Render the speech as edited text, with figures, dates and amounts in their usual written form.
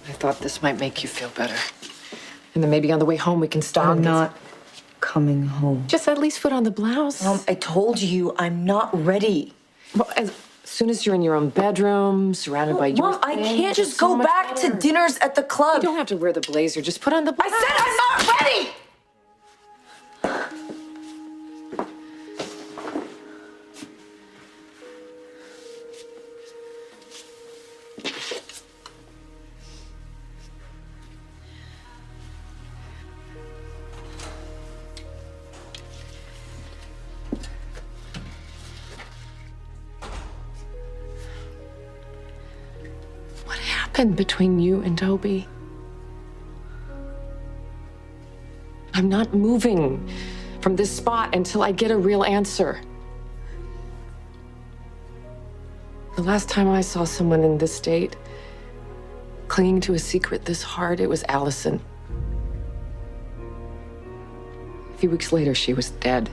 I thought this might make you feel better. And then maybe on the way home we can stop. I'm not coming home. Just at least put on the blouse. Mom, I told you I'm not ready. Well, as soon as you're in your own bedroom, surrounded by your Mom, I things, can't just it's so go much back better. to dinners at the club. You don't have to wear the blazer. Just put on the blouse. I said I'm not ready! What happened between you and Toby? I'm not moving from this spot until I get a real answer. The last time I saw someone in this state, clinging to a secret this hard, it was Allison. A few weeks later, she was dead.